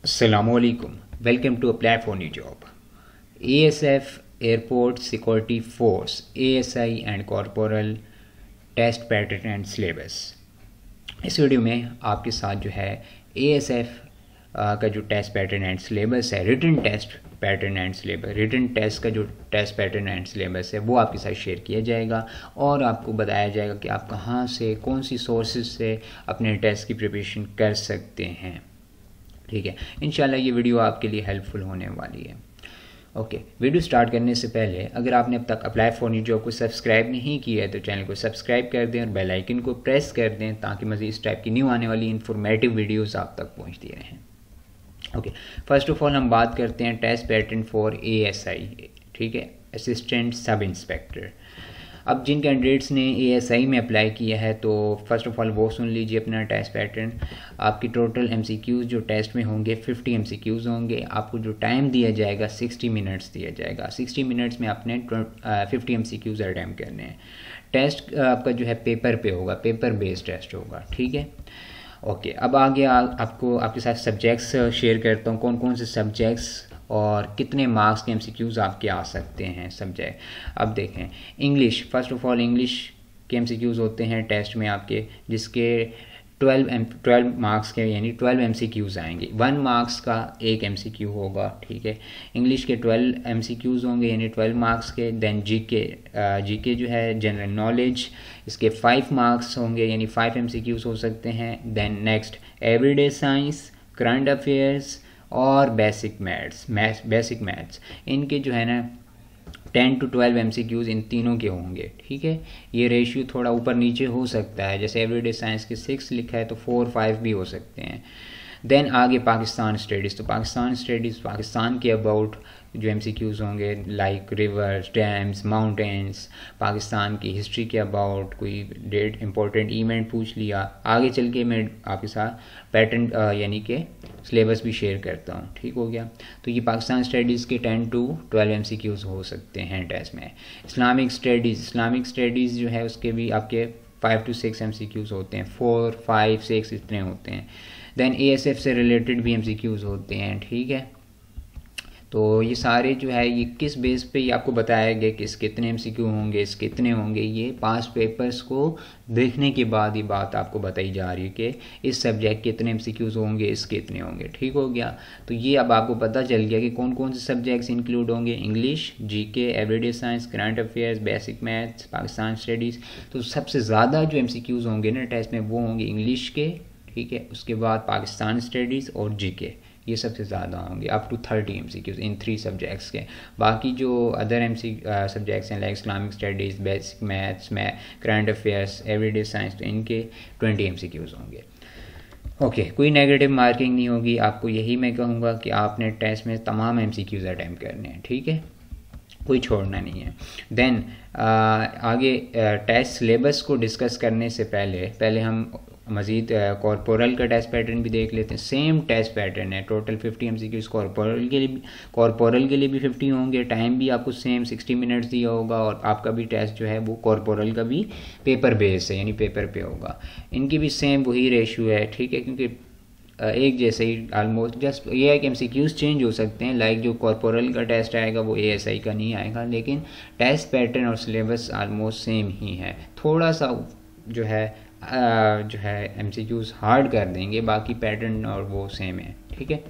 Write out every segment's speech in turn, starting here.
Assalamualaikum. Welcome to Apply for New Job. ASF Airport Security Force ASI and Corporal test pattern and syllabus. इस video में आपके साथ जो है ASF का जो टेस्ट पैटर्न एंड सिलेबस है, written test pattern and syllabus, written test का जो टेस्ट पैटर्न एंड सिलेबस है वो आपके साथ शेयर किया जाएगा और आपको बताया जाएगा कि आप कहाँ से, कौन सी सोर्सेज से अपने टेस्ट की प्रिपरेशन कर सकते हैं। ठीक है, इंशाल्लाह ये वीडियो आपके लिए हेल्पफुल होने वाली है। ओके, वीडियो स्टार्ट करने से पहले अगर आपने अब तक अप्लाई फॉर न्यू जॉब को सब्सक्राइब नहीं किया है तो चैनल को सब्सक्राइब कर दें और बेल आइकन को प्रेस कर दें ताकि मज़ीद इस टाइप की न्यू आने वाली इंफॉर्मेटिव वीडियोस आप तक पहुंचती रहें। ओके, फर्स्ट ऑफ ऑल हम बात करते हैं टेस्ट पैटर्न फॉर ASI। ठीक है, असिस्टेंट सब इंस्पेक्टर। अब जिन कैंडिडेट्स ने ASI में अप्लाई किया है तो फर्स्ट ऑफ ऑल वो सुन लीजिए अपना टेस्ट पैटर्न। आपकी टोटल MCQs जो टेस्ट में होंगे 50 MCQs होंगे। आपको जो टाइम दिया जाएगा 60 मिनट्स दिया जाएगा। 60 मिनट्स में आपने 50 MCQs अटैम्प्ट करने हैं। टेस्ट आपका जो है पेपर पे होगा, पेपर बेस्ड टेस्ट होगा। ठीक है, ओके, अब आगे आपको आपके साथ सब्जेक्ट्स शेयर करता हूँ, कौन कौन से सब्जेक्ट्स और कितने मार्क्स के MCQs आपके आ सकते हैं सब्जेक्ट। अब देखें, English, first of all English के MCQs होते हैं टेस्ट में आपके, जिसके 12 मार्क्स के यानी 12 MCQs आएंगे। 1 मार्क्स का एक MCQ होगा। ठीक है, इंग्लिश के 12 MCQs होंगे यानी 12 मार्क्स के। देन जीके जो है जनरल नॉलेज, इसके 5 मार्क्स होंगे यानी 5 MCQs हो सकते हैं। Then next everyday science, current affairs और बेसिक मैथ्स, इनके जो है ना 10 to 12 MCQs इन तीनों के होंगे। ठीक है, ये रेशियो थोड़ा ऊपर नीचे हो सकता है, जैसे एवरीडे साइंस के 6 लिखा है तो 4-5 भी हो सकते हैं। देन आगे पाकिस्तान स्टडीज़, तो पाकिस्तान स्टडीज़ पाकिस्तान के अबाउट जो MCQs होंगे like reverse, dams, mountains, Pakistan की हिस्ट्री के अबाउट कोई डेट इंपॉर्टेंट इवेंट पूछ लिया। आगे चल के मैं आपके साथ पैटर्न यानी कि सिलेबस भी शेयर करता हूँ। ठीक हो गया, तो ये पाकिस्तान स्टडीज़ के 10 to 12 MCQs हो सकते हैं टेस्ट में। इस्लामिक स्टडीज़ जो है उसके भी आपके 5 to 6 MCQs होते हैं, 4, 5, 6 इतने होते हैं। देन ASF से रिलेटेड भी MCQs होते हैं। ठीक है, तो ये सारे जो है ये किस बेस पे ये आपको बताया गया कि इस कितने MCQ होंगे, इस कितने होंगे, ये पास पेपर्स को देखने के बाद ये बात आपको बताई जा रही है कि इस सब्जेक्ट कितने MCQs होंगे, इस कितने होंगे। ठीक हो गया, तो ये अब आपको पता चल गया कि कौन कौन से सब्जेक्ट्स इंक्लूड होंगे, English, GK, everyday science, current affairs, basic maths, Pakistan studies. तो सबसे ज़्यादा जो MCQs होंगे ना टेस्ट में वो होंगे इंग्लिश के। ठीक है, उसके बाद पाकिस्तान स्टडीज़ और GK, ये सबसे ज़्यादा होंगे up to 30 MCQs in 3 subjects के। बाकी जो अदर सब्जेक्ट्स हैं like Islamic studies, basic maths, current affairs, everyday science, तो इनके 20 MCQs होंगे। ओके, कोई नेगेटिव मार्किंग नहीं होगी। आपको यही मैं कहूँगा कि आपने टेस्ट में तमाम MCQs अटैम्प्ट करने हैं। ठीक है, कोई छोड़ना नहीं है। देन आगे टेस्ट सिलेबस को डिस्कस करने से पहले हम मज़ीद कॉर्पोरल का टेस्ट पैटर्न भी देख लेते हैं। सेम टेस्ट पैटर्न है, टोटल 50 MCQs कॉर्पोरल के लिए भी 50 होंगे। टाइम भी आपको सेम 60 मिनट्स दिया होगा और आपका भी टेस्ट जो है वो कॉर्पोरल का भी पेपर बेस है यानी पेपर पे होगा। इनकी भी सेम वही रेशियो है। ठीक है, क्योंकि एक जैसे ही ऑलमोस्ट, जस्ट ये है कि MCQs चेंज हो सकते हैं। लाइक जो कॉर्पोरल का टेस्ट आएगा वो ASI का नहीं आएगा, लेकिन टेस्ट पैटर्न और सिलेबस ऑलमोस्ट सेम ही है। थोड़ा सा जो है MCQs हार्ड कर देंगे, बाकी पैटर्न और वो सेम है। ठीक है,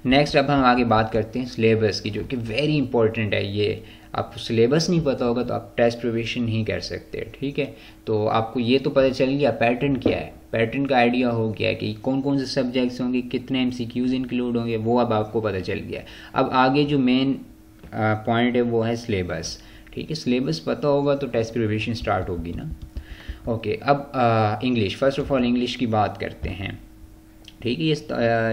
नेक्स्ट अब हम आगे बात करते हैं सिलेबस की, जो कि वेरी इंपॉर्टेंट है। ये आपको सिलेबस नहीं पता होगा तो आप टेस्ट प्रिपरेशन नहीं कर सकते। ठीक है, तो आपको ये तो पता चल गया पैटर्न क्या है, पैटर्न का आइडिया हो गया कि कौन कौन से सब्जेक्ट्स होंगे, कितने MCQs इंक्लूड होंगे, वो अब आपको पता चल गया। अब आगे जो मेन पॉइंट है वो है सिलेबस। ठीक है, सिलेबस पता होगा तो टेस्ट प्रिपरेशन स्टार्ट होगी ना। ओके, अब English, first of all English की बात करते हैं। ठीक है,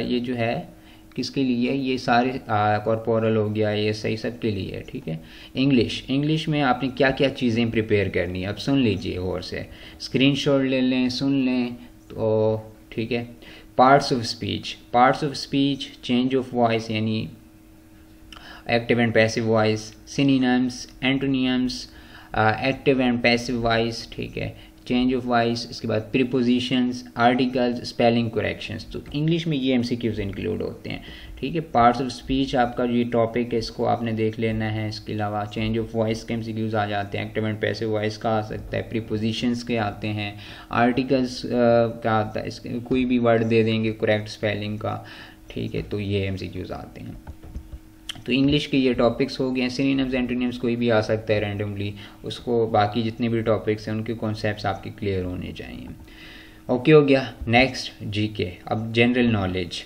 ये जो है किसके लिए, ये सारे कॉर्पोरल हो गया, ये सही सब के लिए है। ठीक है, इंग्लिश में आपने क्या क्या चीज़ें प्रिपेयर करनी है अब सुन लीजिए गौर से, स्क्रीनशॉट ले लें, सुन लें। तो ठीक है, parts of speech, change of voice यानी active and passive voice, synonyms, antonyms, active and passive voice. ठीक है, चेंज ऑफ वॉइस, इसके बाद प्रीपोजिशंस, आर्टिकल्स, स्पेलिंग करेक्शंस। तो इंग्लिश में ये एमसीक्यूज इंक्लूड होते हैं, ठीक है। पार्ट्स ऑफ स्पीच आपका ये टॉपिक है, इसको आपने देख लेना है। इसके अलावा चेंज ऑफ वॉइस के एमसीक्यूज आ जाते हैं, एक्टिव एंड पैसिव वॉइस का आ सकता है, प्रीपोजिशंस के आते हैं, आर्टिकल्स का आता है, इसके कोई भी वर्ड दे देंगे करेक्ट स्पेलिंग का, ठीक है, तो ये एमसीक्यूज आते हैं। तो इंग्लिश के ये टॉपिक्स हो गए। सिनोनिम्स एंटोनिम्स कोई भी आ सकता है रैंडमली, उसको बाकी जितने भी टॉपिक्स हैं उनके कॉन्सेप्ट्स आपके क्लियर होने चाहिए। ओके हो गया। नेक्स्ट जीके, अब जनरल नॉलेज,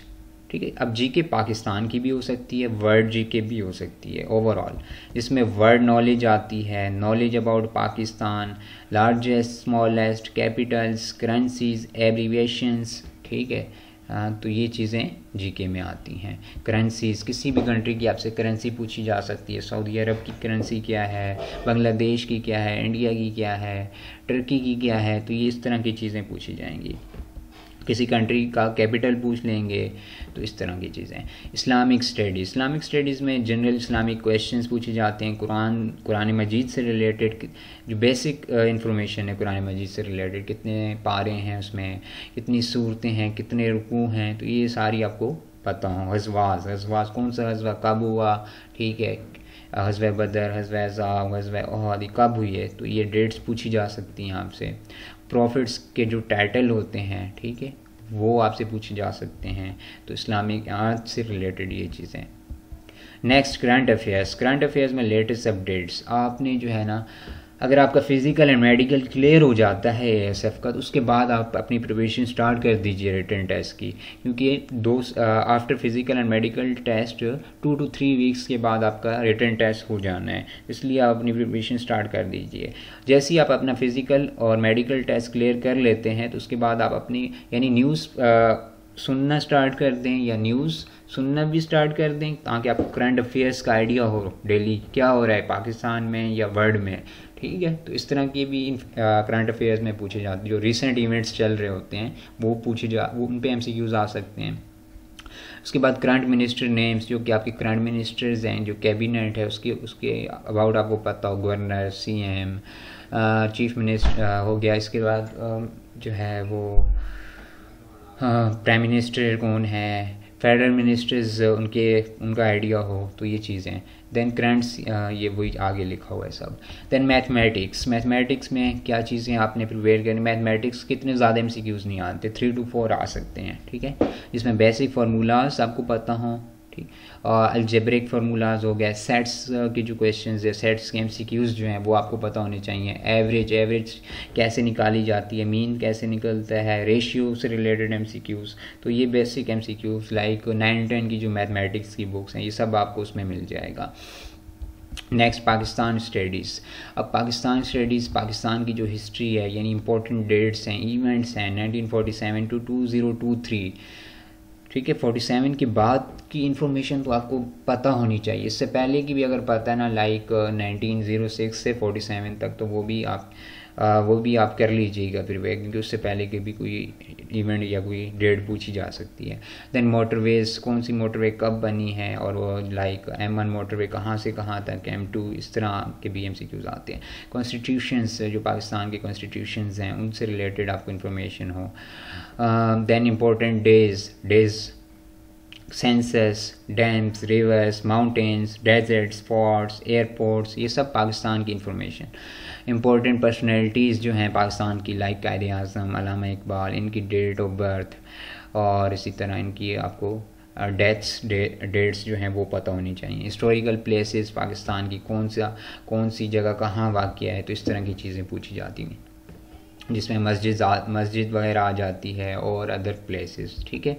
ठीक है। अब जीके पाकिस्तान की भी हो सकती है, वर्ल्ड जीके भी हो सकती है ओवरऑल, जिसमें वर्ल्ड नॉलेज आती है, knowledge about Pakistan, largest smallest, Capitals, currencies, abbreviations, ठीक है। तो ये चीज़ें जीके में आती हैं। करेंसीज, किसी भी कंट्री की आपसे करेंसी पूछी जा सकती है। सऊदी अरब की करेंसी क्या है, बांग्लादेश की क्या है, इंडिया की क्या है, टर्की की क्या है, तो ये इस तरह की चीज़ें पूछी जाएंगी। किसी कंट्री का कैपिटल पूछ लेंगे, तो इस तरह की चीज़ें। इस्लामिक स्टडीज़ में जनरल इस्लामिक क्वेश्चंस पूछे जाते हैं, कुरान मजीद से रिलेटेड जो बेसिक इंफॉर्मेशन है कुरान मजीद से रिलेटेड, कितने पारे हैं उसमें, कितनी सूरतें हैं, कितने रुकू हैं, तो ये सारी आपको पता हो। हज़वाज़ कौन सा हज़वा कब हुआ, ठीक है, हज़वा बदर, हज़वा अहज़ाब, हज़वा उहद कब हुई है, तो ये डेट्स पूछी जा सकती हैं आपसे। प्रॉफिट्स के जो टाइटल होते हैं, ठीक है, वो आपसे पूछे जा सकते हैं। तो इस्लामिक आर्ट से रिलेटेड ये चीज़ें। नेक्स्ट करंट अफेयर्स में लेटेस्ट अपडेट्स। आपने जो है ना, अगर आपका फिजिकल एंड मेडिकल क्लियर हो जाता है एएसएफ का, तो उसके बाद आप अपनी प्रिपरेशन स्टार्ट कर दीजिए रिटन टेस्ट की, क्योंकि after physical and medical test 2 to 3 weeks के बाद आपका रिटन टेस्ट हो जाना है, इसलिए आप अपनी प्रिपरेशन स्टार्ट कर दीजिए। जैसे ही आप अपना फिजिकल और मेडिकल टेस्ट क्लियर कर लेते हैं, तो उसके बाद आप अपनी यानी न्यूज़ सुनना स्टार्ट कर दें या न्यूज़ सुनना भी स्टार्ट कर दें, ताकि आपको करंट अफेयर्स का आइडिया हो डेली क्या हो रहा है पाकिस्तान में या वर्ल्ड में, ठीक है। तो इस तरह की भी करंट अफेयर्स में पूछे जाते हैं, जो रिसेंट इवेंट्स चल रहे होते हैं वो उन पे एमसीक्यूज आ सकते हैं। उसके बाद करंट मिनिस्टर नेम्स, जो कि आपके करंट मिनिस्टर्स हैं, जो कैबिनेट है उसके अबाउट आपको पता हो, गवर्नर, सीएम, चीफ मिनिस्टर हो गया। इसके बाद जो है वो प्राइम मिनिस्टर कौन है, फेडरल मिनिस्टर्स उनका आइडिया हो, तो ये चीज़ें। देन करंट्स, ये वही आगे लिखा हुआ है सब। देन मैथमेटिक्स में क्या चीज़ें आपने प्रिपेयर करनी। मैथमेटिक्स कितने ज़्यादा एमसीक्यूज़ नहीं आते, 3 to 4 आ सकते हैं, ठीक है, जिसमें बेसिक फार्मूलाज आपको पता हो, ठीक, और अलजेब्रिक फार्मूलाज हो गया, सेट्स के जो क्वेश्चंस है, सेट्स के एमसीक्यूज़ जो हैं वो आपको पता होने चाहिए। एवरेज कैसे निकाली जाती है, मीन कैसे निकलता है, रेशियो से रिलेटेड एमसीक्यूज़, तो ये बेसिक एमसीक्यूज़ लाइक 9-10 की जो मैथमेटिक्स की बुक्स हैं, ये सब आपको उसमें मिल जाएगा। Next Pakistan studies. अब पाकिस्तान की जो हिस्ट्री है, यानी इंपॉर्टेंट डेट्स हैं, इवेंट्स हैं 1947 to 2023, ठीक है। 47 के बाद की इन्फॉर्मेशन तो आपको पता होनी चाहिए, इससे पहले की भी अगर पता है ना, लाइक 1906 से 47 तक, तो वो भी आप कर लीजिएगा फिर, क्योंकि उससे पहले के भी कोई इवेंट या कोई डेट पूछी जा सकती है। देन मोटरवेज, कौन सी मोटरवे कब बनी है, और वो लाइक M1 मोटरवे कहाँ से कहाँ तक, M2, इस तरह के भी एमसीक्यूज आते हैं। कॉन्स्टिट्यूशंस, जो पाकिस्तान के कॉन्स्टिट्यूशंस हैं उनसे रिलेटेड आपको इन्फॉर्मेशन हो। Then important days, census, dams, rivers, mountains, deserts, forts, airports, ये सब पाकिस्तान की इंफॉर्मेशन। इम्पोर्टेंट पर्सनैलिटीज़ जो हैं पाकिस्तान की, लाइक कायदे आज़म, अल्लामा इकबाल, इनकी डेट ऑफ बर्थ, और इसी तरह इनकी आपको डेट्स जो हैं वो पता होनी चाहिए। हिस्टोरिकल प्लेसेस पाकिस्तान की, कौन सी जगह कहाँ वाक़या है, तो इस तरह की चीज़ें पूछी जाती हैं, जिसमें मस्जिद वगैरह आ जाती है और अदर प्लेसेस, ठीक है।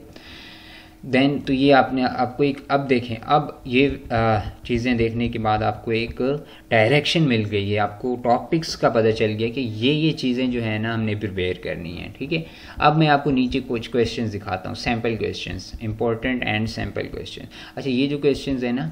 देन तो ये आपको एक, अब देखें, अब ये चीज़ें देखने के बाद आपको एक डायरेक्शन मिल गई है, आपको टॉपिक्स का पता चल गया कि ये चीज़ें जो है ना हमने प्रिपेयर करनी है, ठीक है। अब मैं आपको नीचे कुछ क्वेश्चंस दिखाता हूँ, sample questions, important and sample question. अच्छा, ये जो क्वेश्चंस है ना,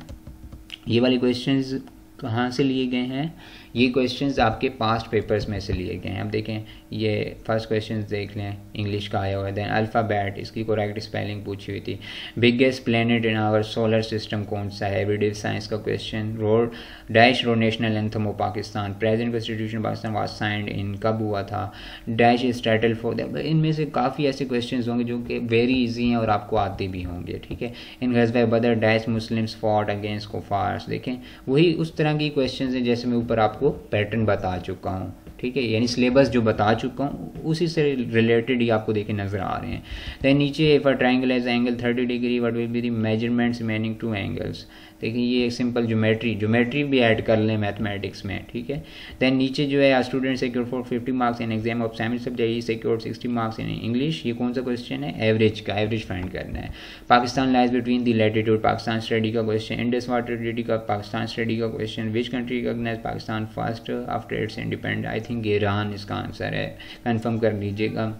ये वाले क्वेश्चंस कहाँ से लिए गए हैं, ये क्वेश्चंस आपके पास्ट पेपर्स में से लिए गए हैं। अब देखें, ये फर्स्ट क्वेश्चन देख लें, इंग्लिश का आया हुआ है। देन अल्फ़ाबेट, इसकी करेक्ट स्पेलिंग पूछी हुई थी। Biggest planet in our solar system कौन सा है, एवरीडे साइंस का question. Road dash road national anthem of Pakistan, present constitution Pakistan was signed in, कब हुआ था। Dash is title for the, इनमें से काफ़ी ऐसे क्वेश्चन होंगे जो कि वेरी इजी हैं और आपको आते भी होंगे, ठीक है। इन गज़वा बदर डैश मुस्लिम्स फॉट अगेंस्ट कुफार्स, देखें वही उस तरह की क्वेश्चन हैं जैसे मैं ऊपर आपको पैटर्न बता चुका हूँ, ठीक है, यानी सिलेबस जो बता चुका हूँ उसी से रिलेटेड ही आपको देखे नज़र आ रहे हैं। दैन नीचे if a triangle has angle 30 degree what will be the measurements remaining two angles, देखिए ये एक सिंपल ज्योमेट्री भी ऐड कर लें मैथमेटिक्स में, ठीक है। दैन नीचे जो है student secure for 50 marks in exam of semi subject secure 60 marks in English, ये कौन सा क्वेश्चन है, एवरेज का, एवरेज फाइंड करना है। Pakistan lies between the latitude, Pakistan study का क्वेश्चन। इंडस वाटर ट्रीटी का, पाकिस्तान स्टडी का question. Which country recognize Pakistan first after its independence, I think Iran इसका आंसर है, कंफर्म कर लीजिएगा।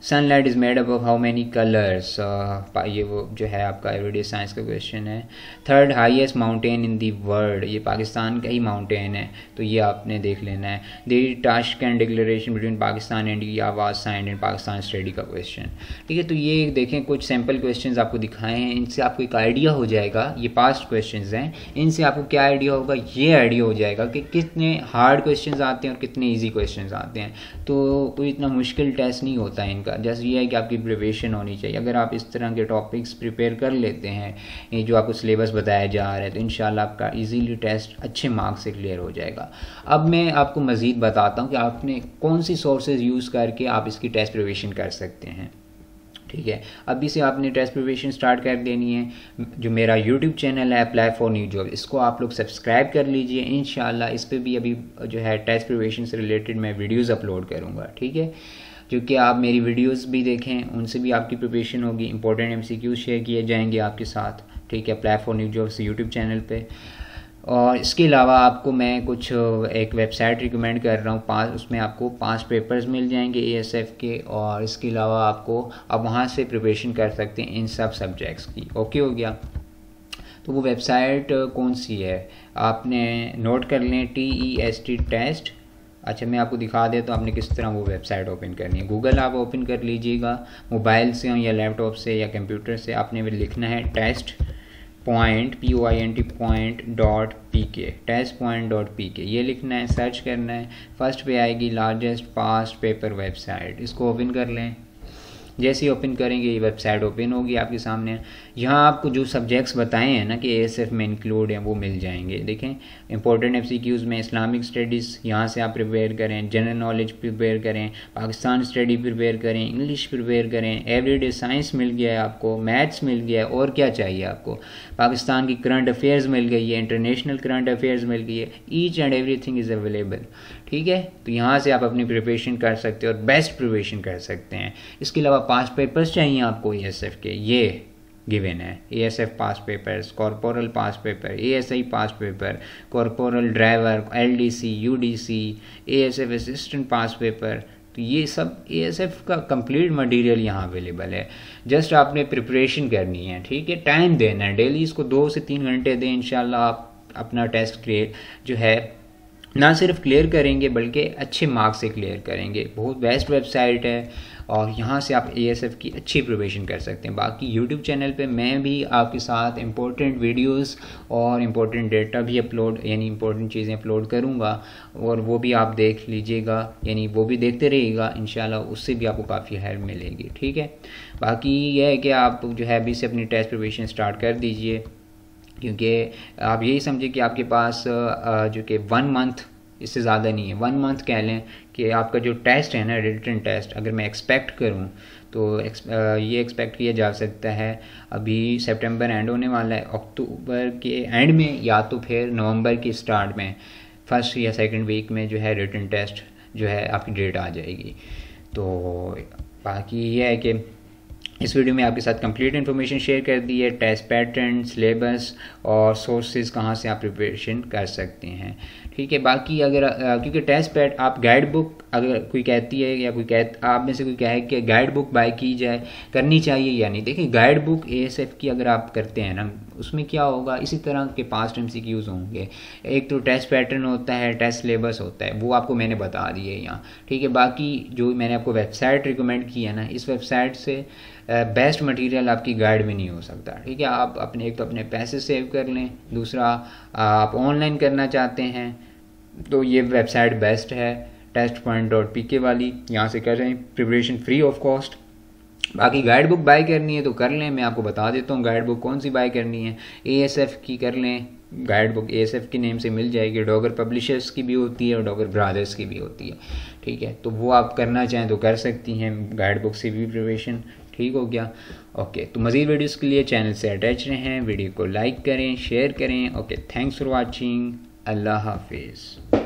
Sunlight is made up of how many colours, ये वो जो है आपका एवरीडे साइंस का क्वेश्चन है। Third highest mountain in the world, ये पाकिस्तान का ही माउंटेन है, तो ये आपने देख लेना है। The Tashkent declaration between Pakistan and India was signed in, Pakistan study का क्वेश्चन, ठीक है। तो ये देखें कुछ सैम्पल क्वेश्चंस आपको दिखाए हैं, इनसे आपको एक आइडिया हो जाएगा, ये पास्ट क्वेश्चंस हैं, इनसे आपको क्या आइडिया होगा, ये आइडिया हो जाएगा कि कितने हार्ड क्वेश्चंस आते हैं और कितने ईजी क्वेश्चंस आते हैं। तो कोई इतना मुश्किल टेस्ट नहीं होता है इनका, जैसे ये है कि आपकी प्रिपरेशन होनी चाहिए। अगर आप इस तरह के टॉपिक्स प्रिपेयर कर लेते हैं, ये जो आपको सिलेबस बताया जा रहा है, तो इंशाल्लाह आपका इजीली टेस्ट अच्छे मार्क्स से क्लियर हो जाएगा। अब मैं आपको मज़ीद बताता हूँ कि आपने कौन सी सोर्सेज यूज़ करके आप इसकी टेस्ट प्रिपरेशन कर सकते हैं, ठीक है। अभी से आपने टेस्ट प्रिपरेशन स्टार्ट कर देनी है। जो मेरा यूट्यूब चैनल है अप्लाई फॉर न्यू जॉब, इसको आप लोग सब्सक्राइब कर लीजिए। इंशाल्लाह इस पर भी अभी जो है टेस्ट प्रिपरेशन से रिलेटेड मैं वीडियोज़ अपलोड करूँगा, ठीक है। जो कि आप मेरी वीडियोस भी देखें, उनसे भी आपकी प्रिपरेशन होगी, इंपॉर्टेंट MCQ शेयर किए जाएंगे आपके साथ, ठीक है, apply for new jobs YouTube channel पे। और इसके अलावा आपको मैं कुछ एक वेबसाइट रिकमेंड कर रहा हूँ, उसमें आपको 5 पेपर्स मिल जाएंगे ASF के, और इसके अलावा आपको अब वहाँ से प्रिपरेशन कर सकते हैं इन सब सब्जेक्ट्स की। ओके हो गया। तो वो वेबसाइट कौन सी है आपने नोट कर लें, TEST टेस्ट। अच्छा मैं आपको दिखा देता हूँ आपने किस तरह वो वेबसाइट ओपन करनी है। गूगल आप ओपन कर लीजिएगा, मोबाइल से हो या लैपटॉप से या कंप्यूटर से, आपने लिखना है टेस्ट पॉइंट .pk, टेस्ट पॉइंट.pk, ये लिखना है, सर्च करना है। फर्स्ट पे आएगी लार्जेस्ट पास्ट पेपर वेबसाइट, इसको ओपन कर लें। जैसे ही ओपन करेंगे ये वेबसाइट ओपन होगी आपके सामने। यहाँ आपको जो सब्जेक्ट्स बताए हैं ना कि ASF में इंक्लूड हैं वो मिल जाएंगे। देखें इंपॉर्टेंट MCQs में इस्लामिक स्टडीज़, यहाँ से आप प्रिपेयर करें, जनरल नॉलेज प्रिपेयर करें, पाकिस्तान स्टडी प्रिपेयर करें, इंग्लिश प्रिपेयर करें, एवरीडे साइंस मिल गया है आपको, मैथ्स मिल गया है, और क्या चाहिए आपको। पाकिस्तान की करंट अफेयर्स मिल गई है, इंटरनेशनल करंट अफेयर्स मिल गई है, each and everything is available, ठीक है। तो यहाँ से आप अपनी प्रिपरेशन कर सकते हैं और बेस्ट प्रिपरेशन कर सकते हैं। इसके अलावा 5 पेपर्स चाहिए आपको ASF के, ये गिवन है। ASF pass papers, corporal pass paper, ASI pass paper, corporal driver, LDC, UDC, ASF assistant pass paper, तो ये सब ASF का कंप्लीट मटेरियल यहाँ अवेलेबल है। जस्ट आपने प्रिपरेशन करनी है, ठीक है, टाइम देना है, डेली इसको 2 से 3 घंटे दें, इंशाल्लाह आप अपना टेस्ट क्लियर जो है ना सिर्फ क्लियर करेंगे बल्कि अच्छे मार्क्स से क्लियर करेंगे। बहुत बेस्ट वेबसाइट है और यहाँ से आप ASF की अच्छी प्रिपरेशन कर सकते हैं। बाकी यूट्यूब चैनल पे मैं भी आपके साथ इम्पोर्टेंट वीडियोस और इम्पोर्टेंट डेटा भी अपलोड यानी इम्पोर्टेंट चीज़ें अपलोड करूँगा, और वो भी आप देख लीजिएगा, यानी वो भी देखते रहिएगा, इंशाल्लाह उससे भी आपको काफ़ी हेल्प मिलेगी, ठीक है। बाकी यह है कि आप जो है अभी से अपनी टेस्ट प्रिपरेशन स्टार्ट कर दीजिए, क्योंकि आप यही समझिए कि आपके पास जो कि 1 मंथ, इससे ज़्यादा नहीं है, 1 मंथ कह लें कि आपका जो टेस्ट है ना, रिटन टेस्ट, अगर मैं एक्सपेक्ट करूं तो ये एक्सपेक्ट किया जा सकता है अभी सितंबर एंड होने वाला है, अक्टूबर के एंड में या तो फिर नवंबर के स्टार्ट में, फर्स्ट या सेकंड वीक में जो है रिटन टेस्ट जो है आपकी डेट आ जाएगी। तो बाकी ये है कि इस वीडियो में आपके साथ कंप्लीट इन्फॉर्मेशन शेयर कर दी है, टेस्ट पैटर्न, सिलेबस और सोर्सेज कहाँ से आप प्रिपरेशन कर सकते हैं, ठीक है। बाकी अगर क्योंकि टेस्ट पैड आप गाइड बुक अगर कोई कहती है या आप में से कोई कहे कि गाइड बुक बाय की जाए, करनी चाहिए या नहीं, देखिए गाइड बुक ASF की अगर आप करते हैं ना, उसमें क्या होगा, इसी तरह के पास्ट MCQs होंगे। एक तो टेस्ट पैटर्न होता है, टेस्ट सिलेबस होता है, वो आपको मैंने बता दिए यहाँ, ठीक है। बाकी जो मैंने आपको वेबसाइट रिकमेंड की है ना, इस वेबसाइट से बेस्ट मटेरियल आपकी गाइड में नहीं हो सकता, ठीक है। आप अपने एक तो अपने पैसे सेव कर लें, दूसरा आप ऑनलाइन करना चाहते हैं तो ये वेबसाइट बेस्ट है, testpoint.pk वाली, यहाँ से कर रहे हैं प्रिपरेशन फ्री ऑफ कॉस्ट। बाकी गाइड बुक बाय करनी है तो कर लें, मैं आपको बता देता हूँ गाइड बुक कौन सी बाय करनी है। ASF की कर लें, गाइड बुक ASF के नेम से मिल जाएगी। डॉगर पब्लिशर्स की भी होती है और डॉगर ब्रादर्स की भी होती है, ठीक है। तो वो आप करना चाहें तो कर सकती हैं, गाइड बुक से भी प्रिपरेशन, ठीक हो गया। ओके, तो मज़ीद वीडियोज़ के लिए चैनल से अटैच रहें, वीडियो को लाइक करें, शेयर करें। ओके, थैंक्स फॉर वॉचिंग, अल्लाह हाफिज़।